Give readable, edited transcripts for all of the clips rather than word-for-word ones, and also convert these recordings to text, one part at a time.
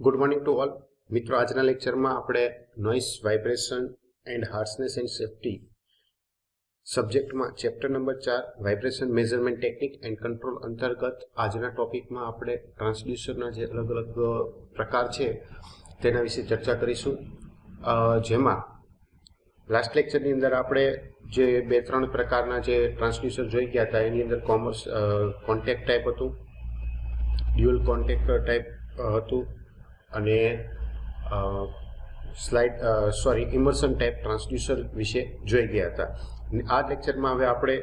Good morning to all મિત્રો, આજના લેક્ચરમાં આપણે noise, vibration and harshness and safety સબ્જેક્ટમાં chapter number 4 vibration measurement technique and control અંતર્ગત આજના ટોપિકમાં આપણે ટ્રાન્સડ્યુસરના જે અલગ અલગ પ્રકાર છે તેના વિશે ચર્ચા કરીશું. જેમાં લાસ્ટ લેક્ચરની અંદર આપણે જે 2-3 પ્રકારના જે ટ્રાન્સડ્યુસર જોઈ ગયા હતા એની અંદર કોન્ટેક્ટ ટાઈપ હતું, ડ્યુઅલ કોન્ટેક્ટ ટાઈપ હતું અને ઇમર્સન ટાઈપ ટ્રાન્સડ્યુસર વિશે જોઈ ગયા હતા. આ લેક્ચરમાં હવે આપણે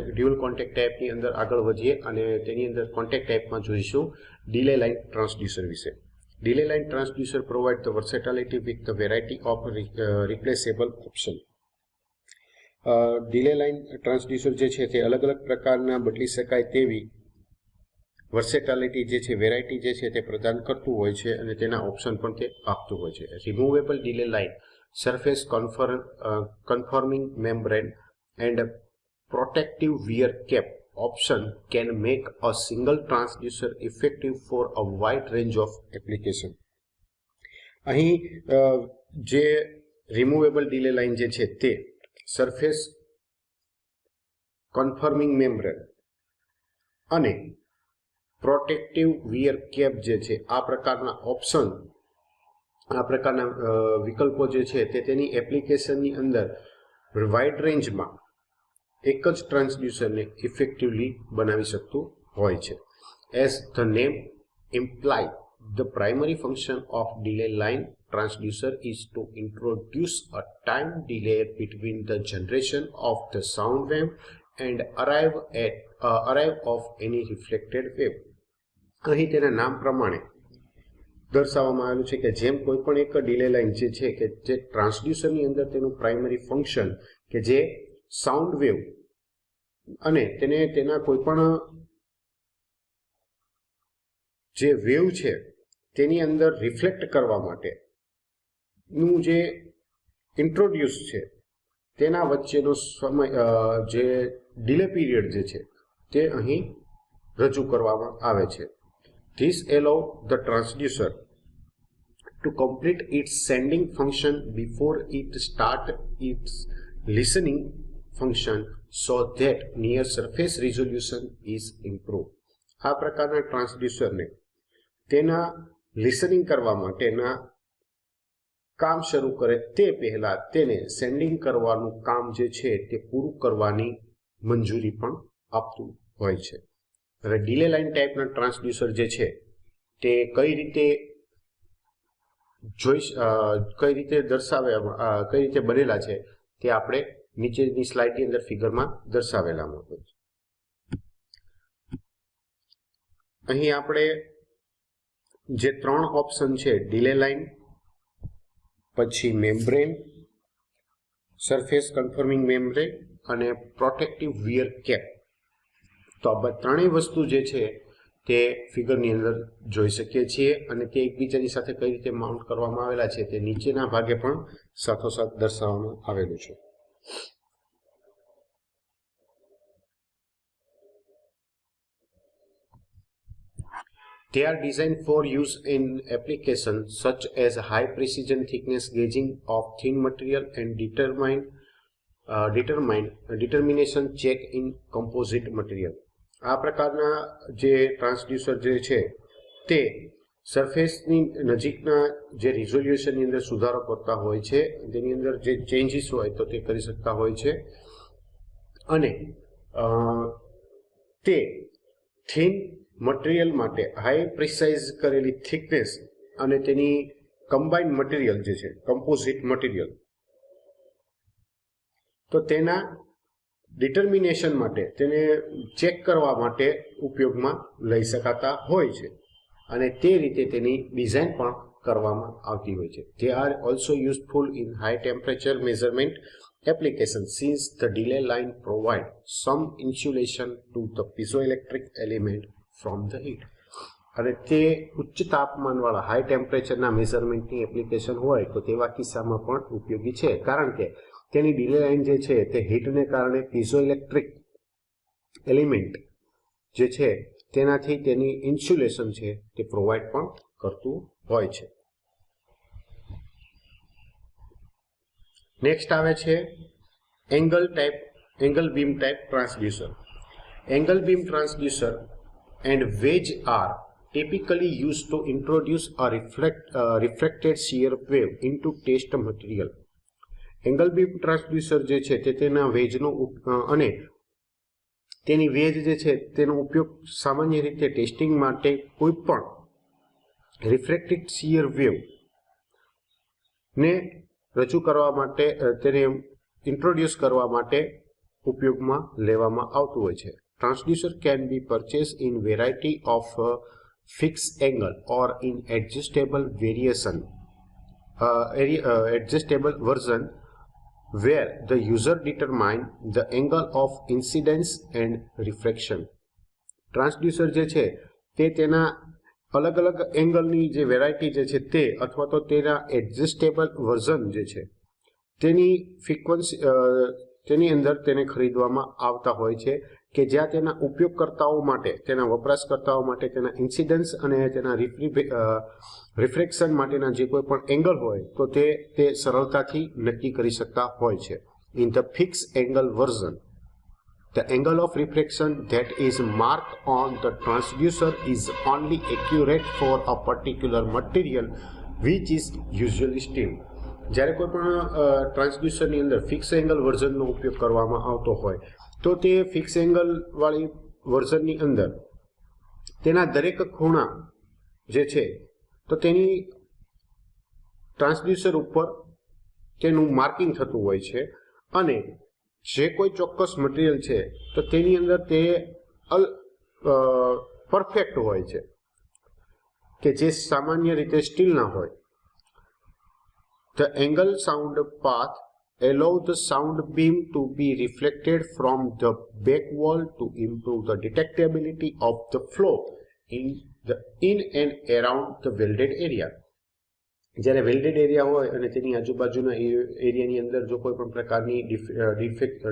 ડ્યુઅલ કોન્ટેક્ટ ટાઈપની અંદર આગળ વધીએ અને તેની અંદર કોન્ટેક્ટ ટાઈપમાં જોઈશું ડિલે લાઇન ટ્રાન્સડ્યુસર વિશે. Delay line transducer provide the versatility with the variety of replaceable option. Delay line transducer જે છે તે અલગ અલગ પ્રકારના બદલી શકાય તેવી વર્સેટિલિટી જે છે, વેરાયટી જે છે તે પ્રદાન કરતું હોય છે અને તેના ઓપ્શન પણ તે આપતું હોય છે. Removable delay line, surface conforming membrane and protective wear cap option can make a single transducer effective for a wide range of application. અહીં જે રિમૂવેબલ ડિલે લાઇન જે છે તે સરફેસ કન્ફર્મિંગ મેમ્બ્રેન અને પ્રોટેક્ટિવ વિયર કેપ જે છે આ પ્રકારના ઓપ્શન, આ પ્રકારના વિકલ્પો જે છે તે તેની એપ્લિકેશનની અંદર વાઇડ રેન્જમાં એક જ ટ્રાન્સડ્યુસરને ઇફેક્ટિવલી બનાવી શકતું હોય છે. As the name imply, the primary function of delay line transducer is to introduce a time delay between the generation of the sound wave and arrive of any reflected wave. અહીં તેના નામ પ્રમાણે દર્શાવવામાં આવેલું છે કે જેમ કોઈ પણ એક ડિલે લાઇન જે છે કે જે ટ્રાન્સડ્યુસરની અંદર તેનું પ્રાઇમરી ફંક્શન કે જે સાઉન્ડ વેવ અને તેના કોઈ પણ જે વેવ છે તેની અંદર રિફ્લેક્ટ કરવા માટેનું જે ઇન્ટ્રોડ્યુસ છે તેના વચ્ચેનો સમય, જે ડિલે પીરિયડ જે છે તે અહીં રજૂ કરવામાં આવે છે. This allows the transducer to complete its sending function before it starts its listening function so that near surface resolution is improved. આ પ્રકારના ટ્રાન્સડ્યુસરને તેના લિસનિંગ કરવા માટેના કામ શરૂ કરે તે પહેલા તેને સેન્ડિંગ કરવાનું કામ જે છે તે પૂરું કરવાની મંજૂરી પણ આપતું હોય છે. હવે ડિલે લાઇન ટાઈપના ટ્રાન્સડ્યુસર જે છે તે કઈ રીતે બનેલા છે તે આપણે નીચેની સ્લાઇડની અંદર ફિગરમાં દર્શાવેલા છે. અહીં આપણે જે 3 ઓપ્શન છે, ડિલે લાઇન, પછી મેમ્બ્રેન, સરફેસ કન્ફર્મિંગ મેમ્બ્રેન અને પ્રોટેક્ટિવ વિયર કેપ, તો આ ત્રણેય વસ્તુ જે છે તે ફિગરની અંદર જોઈ શકીએ છીએ અને તે એકબીજાની સાથે કઈ રીતે માઉન્ટ કરવામાં આવેલા છે તે નીચેના ભાગે પણ સાથોસાથ દર્શાવવામાં આવેલું છે. They are designed for use in applications such as high precision thickness gauging of thin material and determination check in composite material. આ પ્રકારના જે ટ્રાન્સડ્યુસર જે છે તે સરફેસની નજીકના જે રિઝોલ્યુશનની અંદર સુધારો કરતા હોય છે, તેની અંદર જે ચેન્જીસ હોય તો તે કરી શકતા હોય છે અને તે થિન મટીરિયલ માટે હાઈ પ્રિસાઇઝ કરેલી થિકનેસ અને તેની કમ્બાઇન્ડ મટીરિયલ જે છે, કમ્પોઝિટ મટીરિયલ, તો તેના ડિટર્મિનેશન માટે, તેને ચેક કરવા માટે ઉપયોગમાં લઈ શકાતા હોય છે અને તે રીતે તેની ડિઝાઇન પણ કરવામાં આવતી હોય છે. They are also useful in high temperature measurement application since the delay line provide some insulation to the piezoelectric element from the heat. અને તે ઉચ્ચ તાપમાનવાળા હાઈ ટેમ્પરેચરના મેઝરમેન્ટની એપ્લિકેશન હોય તો તેવા કિસ્સામાં પણ ઉપયોગી છે, કારણ કે તેની ડિલે લાઇન જે છે તે હીટને કારણે પીઝોઇલેક્ટ્રિક એલિમેન્ટ જે છે તેનાથી તેની ઇન્સ્યુલેશન છે તે પ્રોવાઈડ પણ કરતું હોય છે. નેક્સ્ટ આવે છે angle beam type transducer. Angle beam transducer and wedge are typically used to introduce a refracted shear wave into test material. Angle beam transducer જે છે તે તેના વેજનો અને તેની વેજ જે છે તેનો ઉપયોગ સામાન્ય રીતે ટેસ્ટિંગ માટે કોઈ પણ રિફ્રેક્ટેડ શિયર વેવ ને રજૂ કરવા માટે તેને ઇન્ટ્રોડ્યુસ કરવા માટે ઉપયોગમાં લેવામાં આવતું હોય છે. Transducer can be purchased in variety of fixed angle or in adjustable version where the user determine the angle of incidence and refraction. Transducer જે છે તે તેના અલગ અલગ એંગલની જે વેરાયટી જે છે તે અથવા તો તેના એડજસ્ટેબલ વર્ઝન જે છે તેની ફ્રીક્વન્સી તેની અંદર તેને ખરીદવામાં આવતા હોય છે કે જ્યાં તેના ઉપયોગકર્તાઓ માટે તેના વપરાશકર્તાઓ માટે તેના ઇન્સિડન્સ અને તેના રિફ્રેક્શન માટેના જે કોઈ પણ એંગલ હોય તો તે સરળતાથી નક્કી કરી શકતા હોય છે. In the fix angle version the angle of refraction that is marked on the transducer is only accurate for a particular material which is usually steel. જ્યારે કોઈ પણ ટ્રાન્સડ્યુસરની અંદર ફિક્સ એંગલ વર્ઝનનો ઉપયોગ કરવામાં આવતો હોય તો તે ફિક્સ એંગલ વાળી વર્ઝનની અંદર તેના દરેક ખૂણા જે છે તો તેની ટ્રાન્સડ્યુસર ઉપર તેનું માર્કિંગ થતું હોય છે અને જે કોઈ ચોક્કસ મટીરિયલ છે તો તેની અંદર તે પરફેક્ટ હોય છે કે જે સામાન્ય રીતે સ્ટીલના હોય. The angle sound path allow the sound beam to be reflected from the back wall to improve the detectability of the flow in and around the welded area. જ્યારે વેલ્ડેડ એરિયા હોય અને તેની આજુબાજુના એરિયાની અંદર જો કોઈ પણ પ્રકારની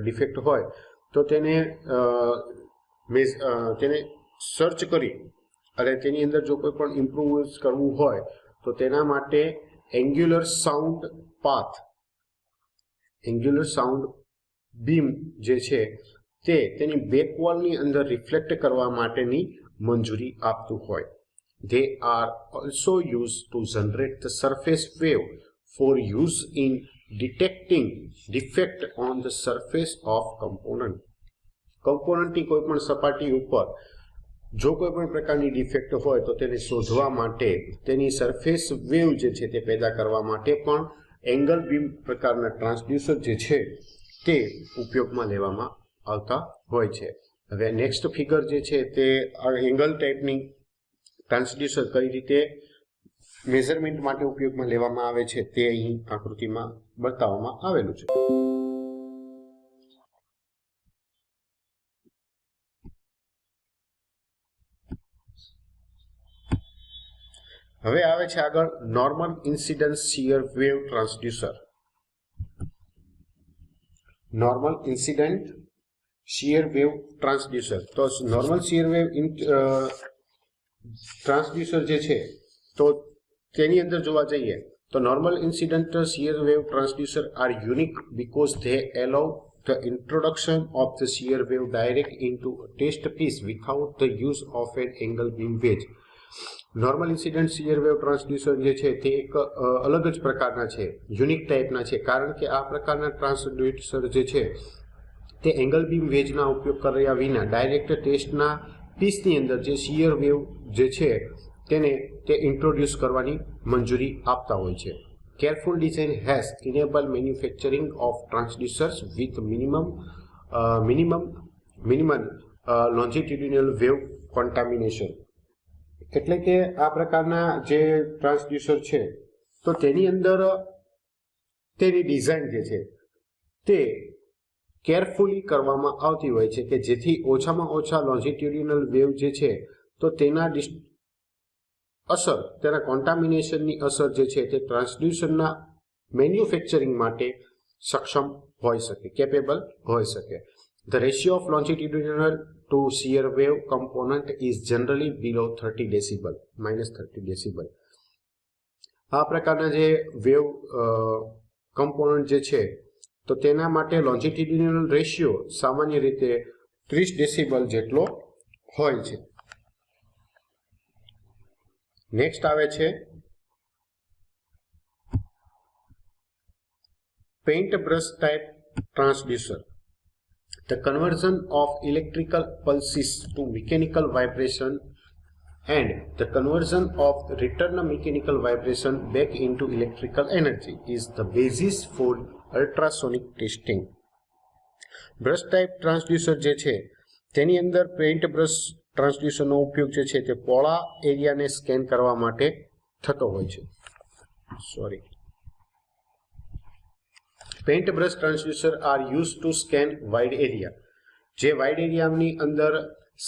ડિફેક્ટ હોય તો તેને સર્ચ કરી અને તેની અંદર જો કોઈ પણ ઇમ્પ્રુવ કરવું હોય તો તેના માટે એંગ્યુલર સાઉન્ડ બીમ જે છે તે તેની બેક વોલની અંદર રિફ્લેક્ટ કરવા માટેની મંજૂરી આપતું હોય. They are also used to generate the surface wave for use in detecting defect on the surface of component. કમ્પોનન્ટની કોઈ પણ સપાટી ઉપર જો કોઈ પણ પ્રકારની ડિફેક્ટ હોય તો તેને શોધવા માટે તેની સરફેસ વેવ જે છે તે પેદા કરવા માટે પણ એંગલ બીમ પ્રકારના ટ્રાન્સડ્યુસર જે છે તે ઉપયોગમાં લેવામાં આવતા હોય છે. હવે નેક્સ્ટ ફિગર જે છે તે એંગલ ટાઈપની ટ્રાન્સડ્યુસર કઈ રીતે મેઝરમેન્ટ માટે ઉપયોગમાં લેવામાં આવે છે તે અહીં આકૃતિમાં બતાવવામાં આવેલું છે. હવે આવે છે આગળ normal incidence shear wave transducer. Normal incident shear wave transducer. તો નોર્મલ શિયર વેવ ટ્રાન્સડ્યુસર જે છે તો તેની અંદર જોવા જઈએ તો normal incident shear wave transducer are unique because they allow the introduction of the shear wave direct into a test piece without the use of an angle beam wedge. Normal incident shear wave transducer જે છે તે એક અલગ જ પ્રકારના છે, unique ટાઈપના છે, કારણ કે આ પ્રકારના ટ્રાન્સડ્યુસર જે છે તે એંગલ બીમ વેજના ઉપયોગ કર્યા વિના ડાયરેક્ટ ટેસ્ટના પીસની અંદર જે શિયર વેવ જે છે તેને તે ઇન્ટ્રોડ્યુસ કરવાની મંજૂરી આપતા હોય છે. Careful design has enabled manufacturing of transducers with minimum longitudinal wave contamination. એટલે કે આ પ્રકારના જે ટ્રાન્સડ્યુસર છે તો તેની અંદર તેની ડિઝાઇન જે છે તે કેરફુલી કરવામાં આવતી હોય છે કે જેથી ઓછામાં ઓછા લોન્જિટ્યુડિનલ વેવ જે છે તો તેના અસર તેના કોન્ટામિનેશનની અસર જે છે તે ટ્રાન્સડ્યુસરના મેન્યુફેક્ચરિંગ માટે સક્ષમ હોઈ શકે, કેપેબલ હોઈ શકે. The ratio of longitudinal to shear wave component is generally below 30 decibel, -30 decibel. આ પ્રકારના જે વેવ કમ્પોનન્ટ જે છે તો તેના માટે લોન્જિટ્યુડિનલ રેશિયો સામાન્ય રીતે 30 ડેસિબલ જેટલો હોય છે. નેક્સ્ટ આવે છે paint brush type transducer. The conversion of electrical pulses to mechanical vibration and the conversion of return mechanical vibration back into electrical energy is the basis for ultrasonic testing. Brush type transducer જે છે તેની અંદર paint brush ટ્રાન્સડ્યુસરનો ઉપયોગ જે છે તે પોળા એરિયાને scan કરવા માટે થતો હોય છે. Paint brush transducer are use to scan wide area. જે વાઇડ એરિયાની અંદર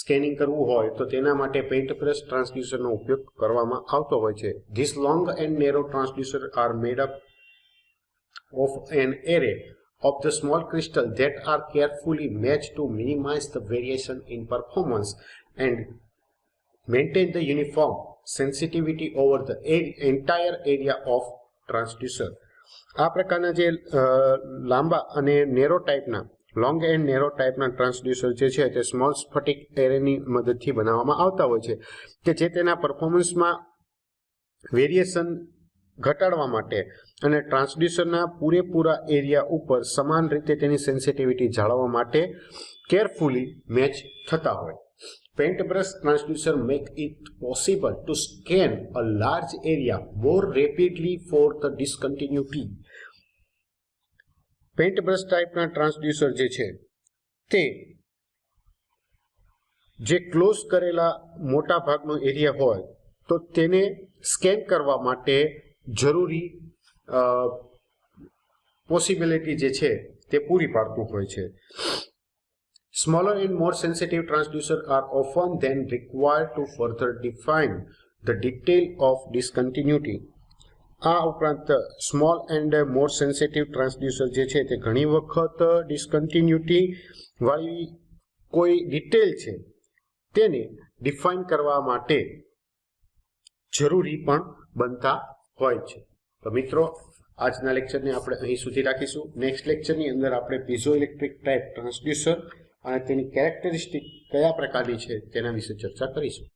સ્કેનિંગ કરવું હોય તો તેના માટે પેઇન્ટ બ્રશ ટ્રાન્સડ્યુસરનો ઉપયોગ કરવામાં આવતો હોય છે. This long and narrow transducer are made up of an array of the small crystal that are carefully matched to minimize the variation in performance and maintain the uniform sensitivity over the entire area of transducer. આ પ્રકારના જે લાંબા અને narrow ટાઈપના long and narrow ટાઈપના transducer જે છે તે સ્મોલ સ્ફટિક એરેની મદદથી બનાવવામાં આવતા હોય છે કે જે તેના પરફોર્મન્સમાં વેરિએશન ઘટાડવા માટે અને ટ્રાન્સડ્યુસરના પૂરેપૂરા એરિયા ઉપર સમાન રીતે તેની સેન્સિટિવિટી જાળવવા માટે કેરફુલી મેચ થતા હોય. Paint brush transducer make it possible to scan a large area more rapidly for the discontinuity. Paint brush ટાઈપના ટ્રાન્સડ્યુસર જે છે તે જે ક્લોઝ કરેલા મોટા ભાગનો એરિયા હોય તો તેને સ્કેન કરવા માટે જરૂરી પોસિબિલિટી જે છે તે પૂરી પાડતું હોય છે. Smaller and more sensitive transducers are often then required to further define the detail of discontinuity. આ ઉપરાંત small and more sensitive transducer જે છે તે ઘણી વખત ડિસ્કન્ટિન્યુટી વાળી કોઈ ડિટેલ છે તેને ડિફાઇન કરવા માટે જરૂરી પણ બનતા હોય છે. તો મિત્રો આજના લેક્ચરને આપણે અહીં સુધી રાખીશું. નેક્સ્ટ લેક્ચરની અંદર આપણે પીઝો ઇલેક્ટ્રિક ટાઈપ ટ્રાન્સડ્યુસર અને તેની કેરેક્ટરિસ્ટિક કયા પ્રકારની છે તેના વિશે ચર્ચા કરીશું.